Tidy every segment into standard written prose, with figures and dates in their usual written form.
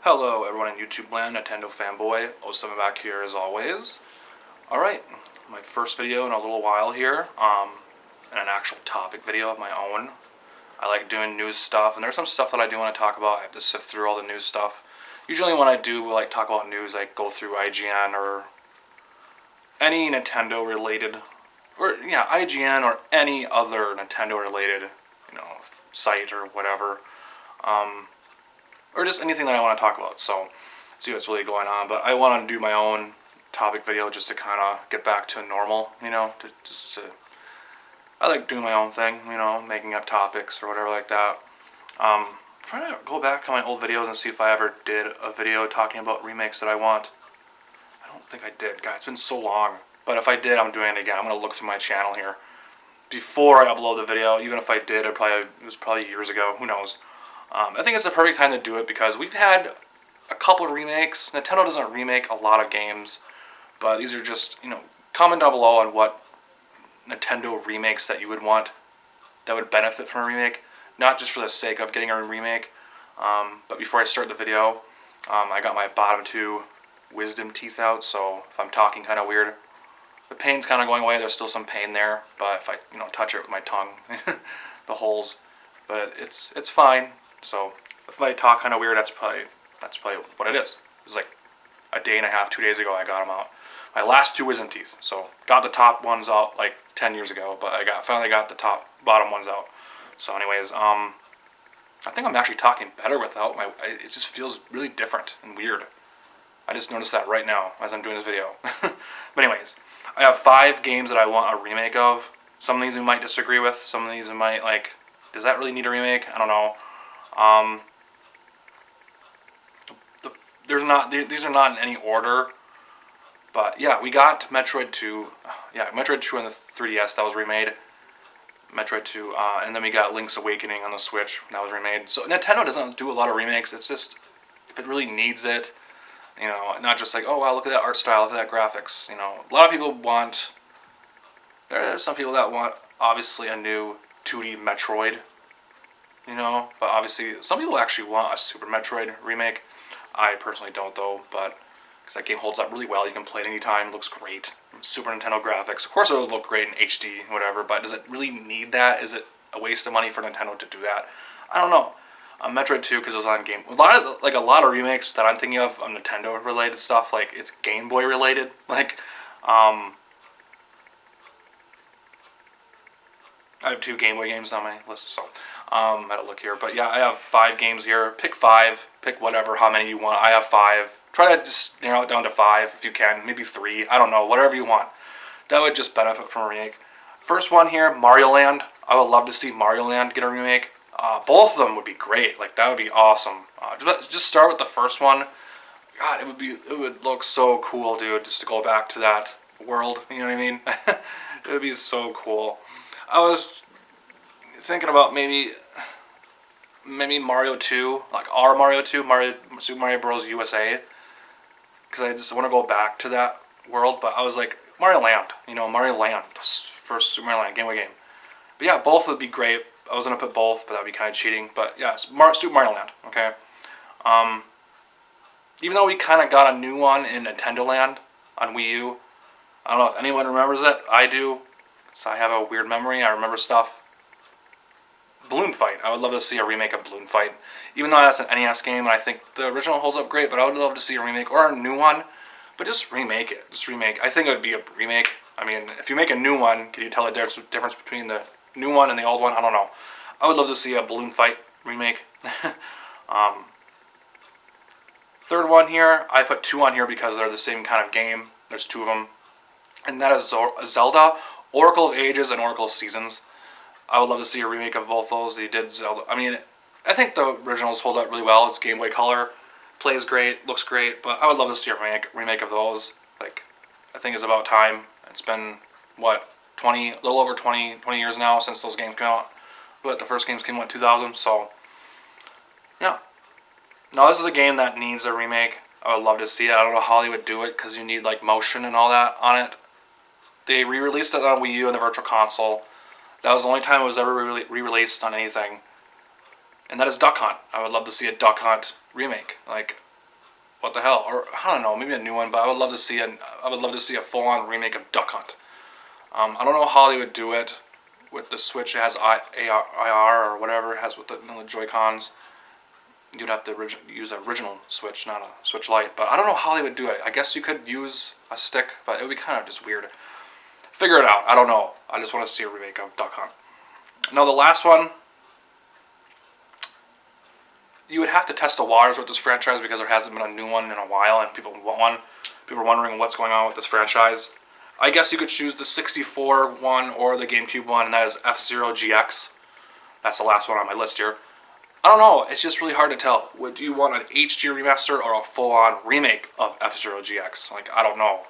Hello everyone in YouTube land, Nintendo fanboy, 07 back here as always. Alright, my first video in a little while here, and an actual topic video of my own. I like doing news stuff, and there's some stuff that I do want to talk about. I have to sift through all the news stuff. Usually when I do like talk about news, I go through IGN or any Nintendo related, or yeah, IGN or any other Nintendo related, site or whatever. Or just anything that I want to talk about, so see what's really going on. But I want to do my own topic video just to kind of get back to normal, I like doing my own thing, making up topics or whatever like that. Trying to go back on my old videos and see if I ever did a video talking about remakes that I want. I don't think I did, guys, it's been so long. But if I did, I'm doing it again. I'm going to look through my channel here before I upload the video. Even if I did, it was probably years ago, who knows. I think it's the perfect time to do it because we've had a couple of remakes. Nintendo doesn't remake a lot of games, but these are just, comment down below on what Nintendo remakes that you would want that would benefit from a remake. Not just for the sake of getting a remake, but before I start the video, I got my bottom two wisdom teeth out, so if I'm talking kind of weird, the pain's kind of going away. There's still some pain there, but if I, touch it with my tongue, the holes, but it's fine. So if I talk kind of weird, that's probably what it is. It was like a day and a half, 2 days ago I got them out. My last two wisdom teeth. So got the top ones out like 10 years ago, but I finally got the bottom ones out. So anyways, I think I'm actually talking better without it just feels really different and weird. I just noticed that right now as I'm doing this video. But anyways, I have 5 games that I want a remake of. Some of these you might disagree with. Some of these you might like, does that really need a remake? I don't know. These are not in any order, but yeah, we got Metroid 2, Metroid 2 on the 3DS, that was remade, Metroid 2, and then we got Link's Awakening on the Switch, that was remade. So Nintendo doesn't do a lot of remakes. It's just, if it really needs it, not just like, oh wow, look at that art style, look at that graphics, a lot of people want, there are some people that want, obviously, a new 2D Metroid, but obviously some people actually want a Super Metroid remake. I personally don't though, but because that game holds up really well, you can play it anytime, it looks great. Super Nintendo graphics, of course it would look great in HD, whatever, but does it really need that? Is it a waste of money for Nintendo to do that? I don't know. Metroid 2, because it was on Game, a lot of remakes that I'm thinking of Nintendo related stuff, like it's Game Boy related, like I have 2 Game Boy games on my list, so I had to look here. But yeah, I have 5 games here. Pick 5. Pick whatever, how many you want. I have 5. Try to just narrow it down to 5 if you can. Maybe 3. I don't know. Whatever you want. That would just benefit from a remake. First one here, Mario Land. I would love to see Mario Land get a remake. Both of them would be great. Like, that would be awesome. Just start with the first one. God, it would look so cool, dude, just to go back to that world. You know what I mean? It would be so cool. I was thinking about maybe Mario 2, like our Mario 2, Super Mario Bros. USA, because I just want to go back to that world. But I was like, Mario Land, Mario Land, the first Super Mario Land Game Boy game. But yeah, both would be great. I was gonna put both, but that'd be kind of cheating. But yeah, Super Mario Land, okay. Even though we kind of got a new one in Nintendo Land on Wii U, I don't know if anyone remembers it. I do. So I have a weird memory. I remember stuff. Balloon Fight. I would love to see a remake of Balloon Fight. Even though that's an NES game, and I think the original holds up great, but I would love to see a remake or a new one. But just remake it. Just remake. I think it would be a remake. I mean, if you make a new one, can you tell the difference between the new one and the old one? I don't know. I would love to see a Balloon Fight remake. Third one here, I put 2 on here because they're the same kind of game. There's 2 of them. And that is Zelda, Oracle of Ages and Oracle of Seasons. I would love to see a remake of both those. They did Zelda. I mean, I think the originals hold up really well. It's Game Boy Color, plays great, looks great, but I would love to see a remake of those. Like, I think it's about time. It's been, what, a little over 20 years now since those games came out. But the first games came out in 2000, so, yeah. Now, this is a game that needs a remake. I would love to see it. I don't know how they would do it, because you need, like, motion and all that on it. They re-released it on Wii U and the Virtual Console. That was the only time it was ever re-released on anything. And that is Duck Hunt. I would love to see a Duck Hunt remake. Like, what the hell? Or I don't know, maybe a new one. But I would love to see a full-on remake of Duck Hunt. I don't know how they would do it with the Switch. It has IR or whatever it has with the Joy-Cons. You'd have to use an original Switch, not a Switch Lite. But I don't know how they would do it. I guess you could use a stick, but it would be kind of just weird. Figure it out. I don't know. I just want to see a remake of Duck Hunt. Now the last one, you would have to test the waters with this franchise because there hasn't been a new one in a while, and people want one. People are wondering what's going on with this franchise. I guess you could choose the 64 one or the GameCube one, and that is F-Zero GX. That's the last one on my list here. I don't know. It's just really hard to tell. Do you want an HD remaster or a full-on remake of F-Zero GX? Like, I don't know.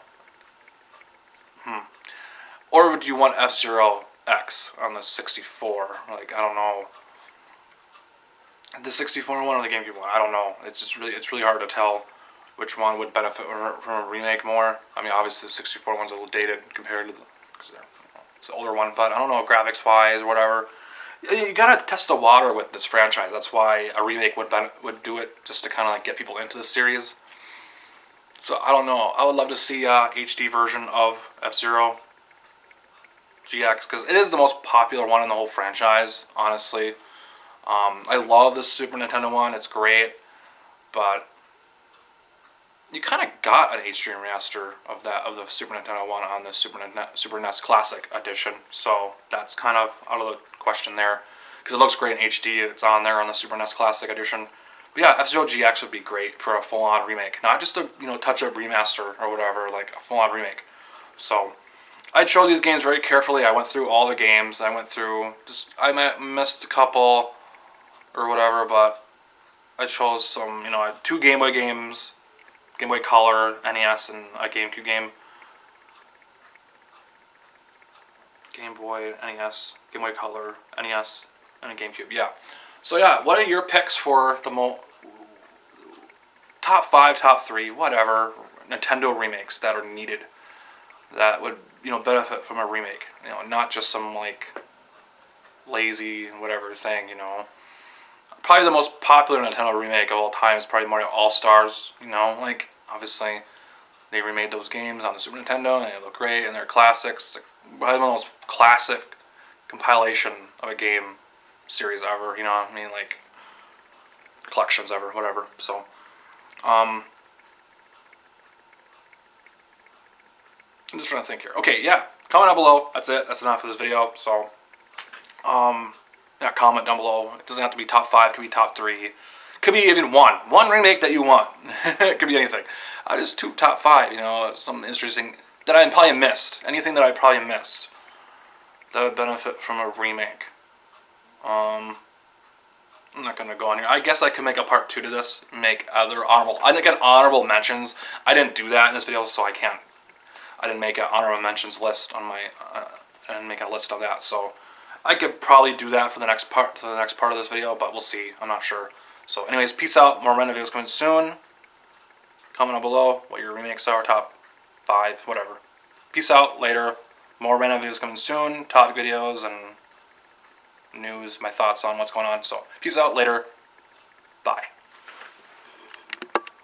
Or would you want F-Zero X on the 64? Like, I don't know. The 64 one or the GameCube one? I don't know. It's really hard to tell which one would benefit from a remake more. I mean, obviously the 64 one's a little dated compared to it's an older one, but I don't know, graphics-wise or whatever. You gotta test the water with this franchise. That's why a remake would do it, just to kind of like get people into the series. So I don't know. I would love to see a HD version of F-Zero GX because it is the most popular one in the whole franchise. Honestly, I love the Super Nintendo one. It's great, but you kind of got an HD remaster of the Super Nintendo one on the Super NES Classic Edition. So that's kind of out of the question there because it looks great in HD. It's on there on the Super NES Classic Edition. But yeah, F-Zero GX would be great for a full-on remake, not just a touch-up remaster or whatever, like a full-on remake. So I chose these games very carefully. I went through all the games. I I missed a couple or whatever, but I chose some. I had 2 Game Boy games, Game Boy Color, NES, and a GameCube game. Game Boy, NES, Game Boy Color, NES, and a GameCube. Yeah. So yeah, what are your picks for the top 5, top 3, whatever Nintendo remakes that are needed that would benefit from a remake? Not just some like lazy whatever thing. Probably the most popular Nintendo remake of all time is probably Mario All Stars. Like obviously they remade those games on the Super Nintendo and they look great and they're classics. It's probably one of the most classic compilation of a game series ever, like collections ever, whatever. So, I'm just trying to think here. Okay, yeah, comment down below. That's it. That's enough for this video. So, yeah, comment down below. It doesn't have to be top 5. It could be top 3. Could be even one remake that you want. It could be anything. Just 2 top 5. Something interesting that I probably missed. Anything that I probably missed that would benefit from a remake. I'm not going to go on here. I guess I could make a part 2 to this. Make other honorable mentions. I didn't do that in this video, so I can't. I didn't make an honorable mentions list on my. I didn't make a list of that, so I could probably do that for the next part. Of this video, but we'll see. I'm not sure. So, anyways, peace out. More random videos coming soon. Comment down below what your remakes are, top 5, whatever. Peace out. Later. More random videos coming soon. Topic videos and news, my thoughts on what's going on. So, peace out, later, bye.